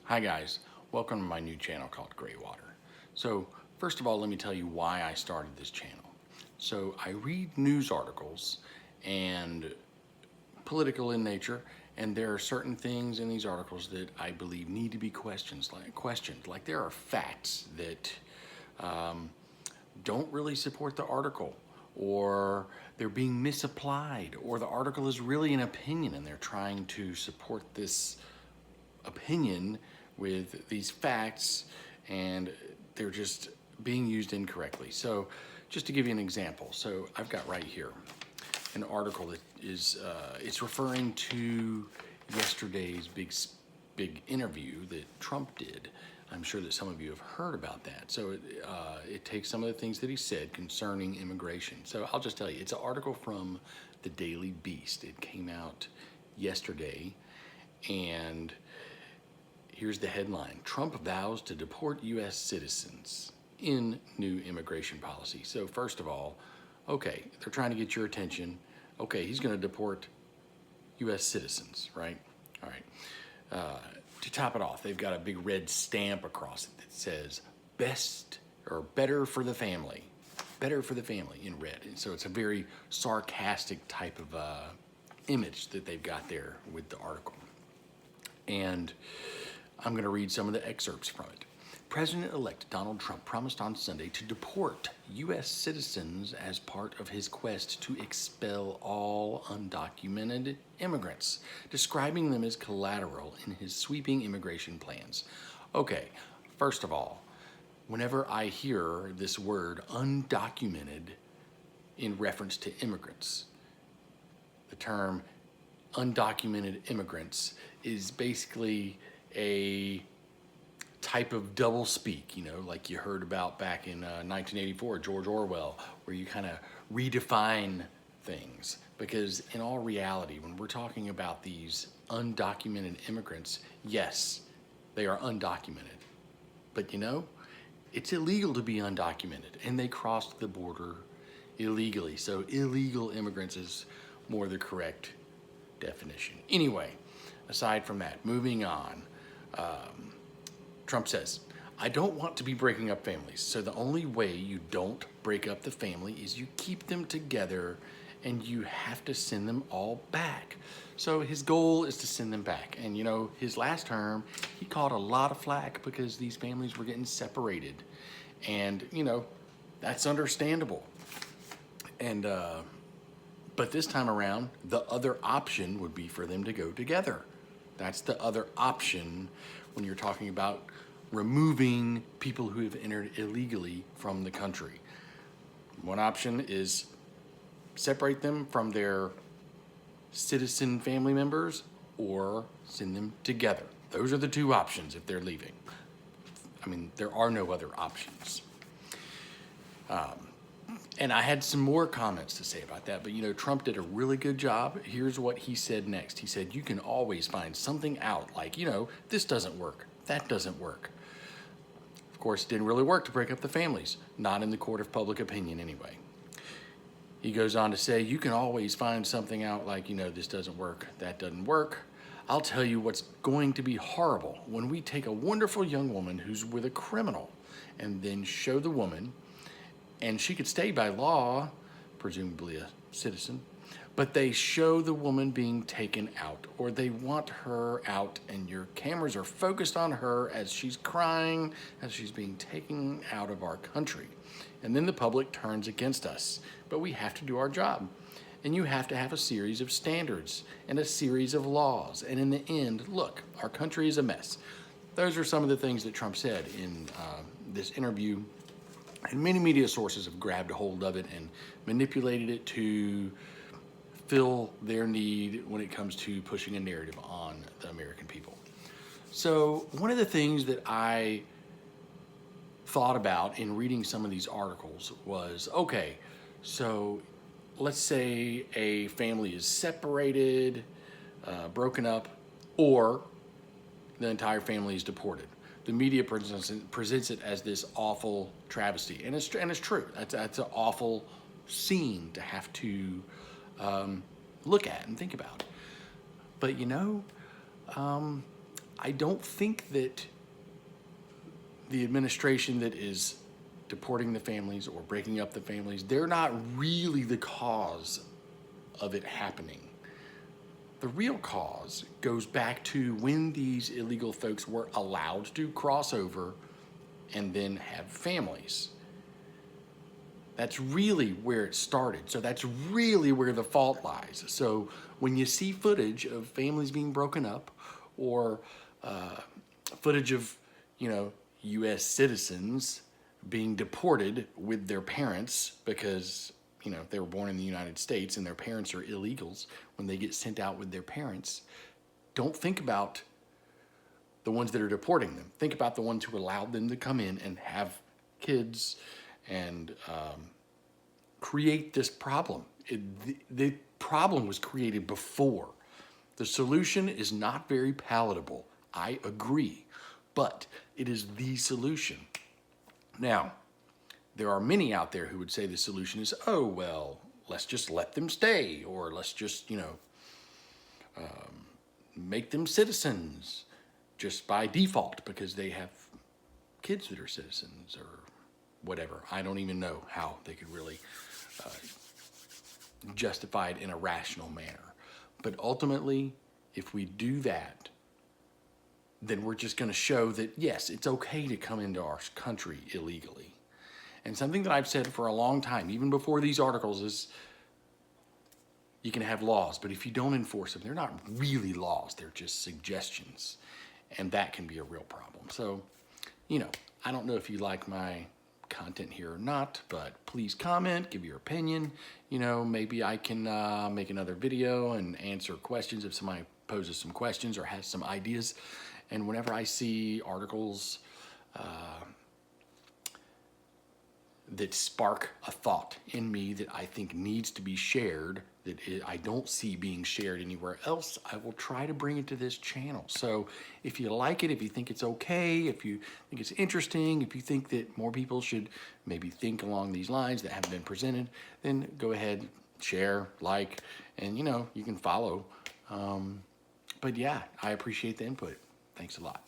Hi guys, welcome to my new channel called Greywater. So first of all, let me tell you why I started this channel. So I read news articles and political in nature, and there are certain things in these articles that I believe need to be questioned. Like there are facts that don't really support the article, or they're being misapplied, or the article is really an opinion and they're trying to support this opinion with these facts and they're just being used incorrectly. So just to give you an example, so I've got right here an article that is it's referring to yesterday's big interview that Trump did. I'm sure that some of you have heard about that. So it takes some of the things that he said concerning immigration. So I'll just tell you, it's an article from the Daily Beast. It came out yesterday, and here's the headline: Trump vows to deport U.S. citizens in new immigration policy. So first of all, okay, they're trying to get your attention. Okay, he's going to deport U.S. citizens, right? All right. To top it off, they've got a big red stamp across it that says best or better for the family. Better for the family in red. And so it's a very sarcastic type of image that they've got there with the article. And I'm going to read some of the excerpts from it. President-elect Donald Trump promised on Sunday to deport U.S. citizens as part of his quest to expel all undocumented immigrants, describing them as collateral in his sweeping immigration plans. Okay, first of all, whenever I hear this word undocumented in reference to immigrants, the term undocumented immigrants is basically a type of double speak, like you heard about back in 1984, George Orwell, where you kind of redefine things. Because in all reality, when we're talking about these undocumented immigrants, yes, they are undocumented. But it's illegal to be undocumented, and they crossed the border illegally. So illegal immigrants is more the correct definition. Anyway, aside from that, moving on. Trump says, I don't want to be breaking up families, so the only way you don't break up the family is you keep them together, and you have to send them all back. So his goal is to send them back. And his last term, he caught a lot of flack because these families were getting separated. And that's understandable. And but this time around, the other option would be for them to go together. That's the other option when you're talking about removing people who have entered illegally from the country. One option is separate them from their citizen family members or send them together. Those are the two options if they're leaving. I mean, there are no other options. And I had some more comments to say about that, but Trump did a really good job. Here's what he said next. He said, you can always find something out, like, this doesn't work, that doesn't work. Of course, it didn't really work to break up the families, not in the court of public opinion anyway. He goes on to say, you can always find something out, like, this doesn't work, that doesn't work. I'll tell you what's going to be horrible: when we take a wonderful young woman who's with a criminal and then show the woman, and she could stay by law, presumably a citizen, but they show the woman being taken out, or they want her out, and your cameras are focused on her as she's crying, as she's being taken out of our country. And then the public turns against us. But we have to do our job. And you have to have a series of standards and a series of laws. And in the end, look, our country is a mess. Those are some of the things that Trump said in this interview. And many media sources have grabbed a hold of it and manipulated it to fill their need when it comes to pushing a narrative on the American people. So one of the things that I thought about in reading some of these articles was, okay, so let's say a family is separated, broken up, or the entire family is deported. The media presents it as this awful travesty, and it's true. That's an awful scene to have to look at and think about. But I don't think that the administration that is deporting the families or breaking up the families, they're not really the cause of it happening. The real cause goes back to when these illegal folks were allowed to cross over and then have families. That's really where it started. So that's really where the fault lies. So when you see footage of families being broken up, or footage of, U.S. citizens being deported with their parents because, they were born in the United States and their parents are illegals, when they get sent out with their parents, don't think about the ones that are deporting them. Think about the ones who allowed them to come in and have kids and create this problem. The problem was created before. The solution is not very palatable. I agree, but it is the solution. Now, there are many out there who would say the solution is, oh, well, let's just let them stay, or let's just, make them citizens just by default because they have kids that are citizens or whatever. I don't even know how they could really justify it in a rational manner. But ultimately, if we do that, then we're just going to show that, yes, it's okay to come into our country illegally. And something that I've said for a long time, even before these articles, is you can have laws, but if you don't enforce them, they're not really laws. They're just suggestions. And that can be a real problem. So, I don't know if you like my content here or not, but please comment, give your opinion. Maybe I can make another video and answer questions if somebody poses some questions or has some ideas. And whenever I see articles that spark a thought in me that I think needs to be shared, that I don't see being shared anywhere else, I will try to bring it to this channel. So if you like it, if you think it's okay, if you think it's interesting, if you think that more people should maybe think along these lines that haven't been presented, then go ahead, share, like, and you can follow. But yeah, I appreciate the input. Thanks a lot.